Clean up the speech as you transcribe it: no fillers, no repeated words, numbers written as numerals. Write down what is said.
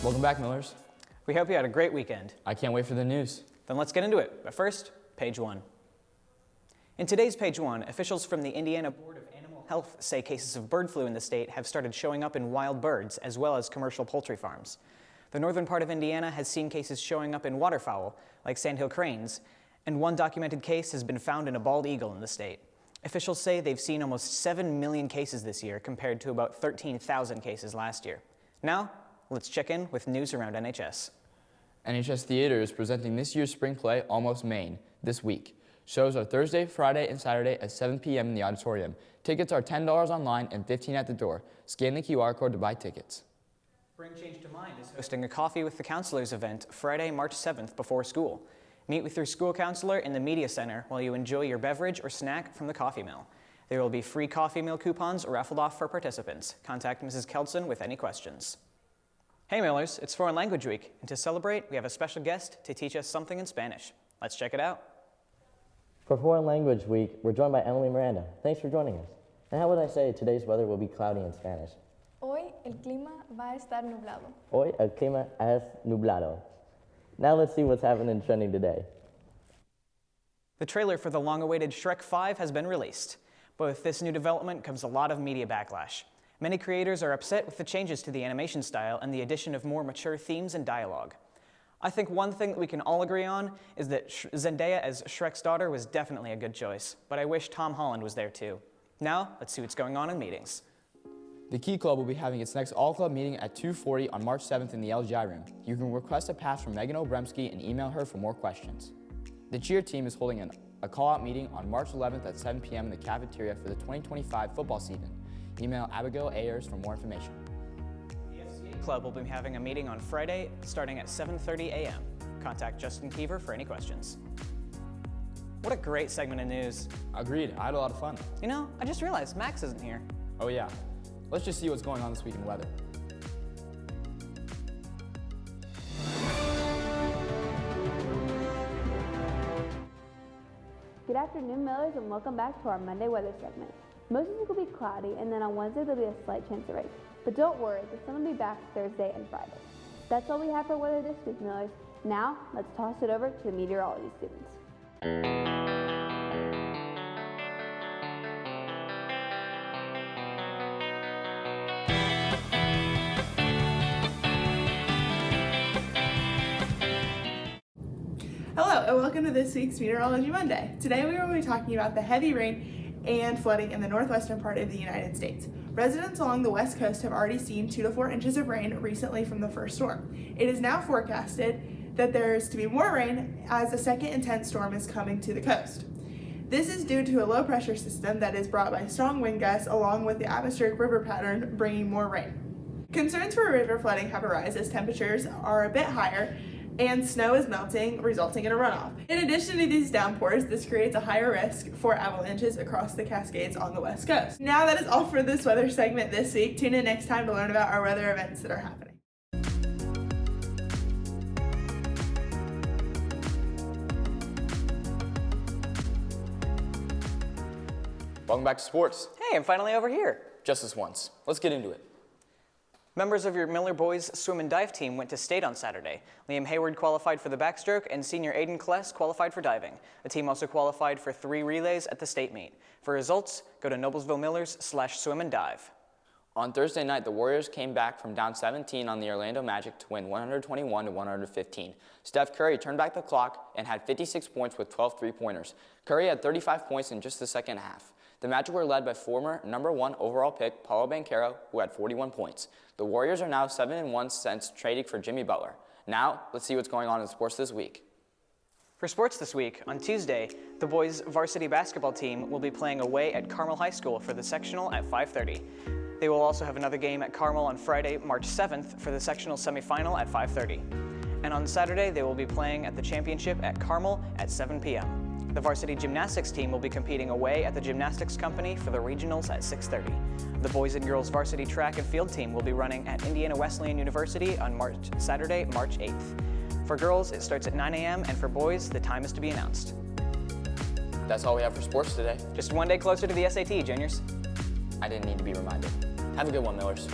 Welcome back, Millers. We hope you had a great weekend. I can't wait for the news. Then let's get into it. But first, page one. In today's page one, officials from the Indiana Board of Animal Health say cases of bird flu in the state have started showing up in wild birds as well as commercial poultry farms. The northern part of Indiana has seen cases showing up in waterfowl, like sandhill cranes, and one documented case has been found in a bald eagle in the state. Officials say they've seen almost 7 million cases this year compared to about 13,000 cases last year. Now, let's check in with news around NHS. NHS Theater is presenting this year's spring play, Almost Maine, this week. Shows are Thursday, Friday, and Saturday at 7 p.m. in the auditorium. Tickets are $10 online and $15 at the door. Scan the QR code to buy tickets. Bring Change to Mind is hosting a Coffee with the Counselors event Friday, March 7th before school. Meet with your school counselor in the Media Center while you enjoy your beverage or snack from the coffee mill. There will be free coffee mill coupons raffled off for participants. Contact Mrs. Kelson with any questions. Hey Millers, it's Foreign Language Week, and to celebrate, we have a special guest to teach us something in Spanish. Let's check it out. For Foreign Language Week, we're joined by Emily Miranda. Thanks for joining us. And how would I say today's weather will be cloudy in Spanish? Hoy el clima va a estar nublado. Hoy el clima es nublado. Now let's see what's happening trending today. The trailer for the long-awaited Shrek 5 has been released. But with this new development comes a lot of media backlash. Many creators are upset with the changes to the animation style and the addition of more mature themes and dialogue. I think one thing that we can all agree on is that Zendaya as Shrek's daughter was definitely a good choice, but I wish Tom Holland was there too. Now, let's see what's going on in meetings. The Key Club will be having its next all-club meeting at 2:40 on March 7th in the LGI room. You can request a pass from Megan Obremski and email her for more questions. The cheer team is holding a call-out meeting on March 11th at 7 p.m. in the cafeteria for the 2025 football season. Email Abigail Ayers for more information. Club will be having a meeting on Friday starting at 7:30 a.m. Contact Justin Keever for any questions. What a great segment of news. Agreed, I had a lot of fun. You know, I just realized Max isn't here. Oh yeah, let's just see what's going on this week in weather. Good afternoon, Millers, and welcome back to our Monday weather segment. Most of the week will be cloudy, and then on Wednesday there'll be a slight chance of rain. But don't worry, the sun will be back Thursday and Friday. That's all we have for weather this week, Millers. Now, let's toss it over to the meteorology students. Hello, and welcome to this week's Meteorology Monday. Today we will be talking about the heavy rain and flooding in the northwestern part of the United States. Residents along the west coast have already seen 2 to 4 inches of rain recently from the first storm. It is now forecasted that there is to be more rain as a second intense storm is coming to the coast. This is due to a low pressure system that is brought by strong wind gusts along with the atmospheric river pattern bringing more rain. Concerns for river flooding have arisen as temperatures are a bit higher and snow is melting, resulting in a runoff. In addition to these downpours, this creates a higher risk for avalanches across the Cascades on the west coast. Now that is all for this weather segment this week. Tune in next time to learn about our weather events that are happening. Welcome back to sports. Hey, I'm finally over here. Just this once. Let's get into it. Members of your Miller boys swim and dive team went to state on Saturday. Liam Hayward qualified for the backstroke and senior Aiden Kless qualified for diving. The team also qualified for 3 relays at the state meet. For results, go to Noblesville-Millers/swim and dive. On Thursday night, the Warriors came back from down 17 on the Orlando Magic to win 121-115. Steph Curry turned back the clock and had 56 points with 12 three-pointers. Curry had 35 points in just the second half. The Magic were led by former #1 overall pick Paolo Banchero, who had 41 points. The Warriors are now 7-1 since trading for Jimmy Butler. Now, let's see what's going on in sports this week. For sports this week, on Tuesday, the boys' varsity basketball team will be playing away at Carmel High School for the sectional at 5:30. They will also have another game at Carmel on Friday, March 7th for the sectional semifinal at 5:30. And on Saturday, they will be playing at the championship at Carmel at 7 p.m. The varsity gymnastics team will be competing away at the Gymnastics Company for the regionals at 6:30. The boys and girls varsity track and field team will be running at Indiana Wesleyan University on Saturday, March 8th. For girls, it starts at 9 a.m. and for boys, the time is to be announced. That's all we have for sports today. Just one day closer to the SAT, juniors. I didn't need to be reminded. Have a good one, Millers.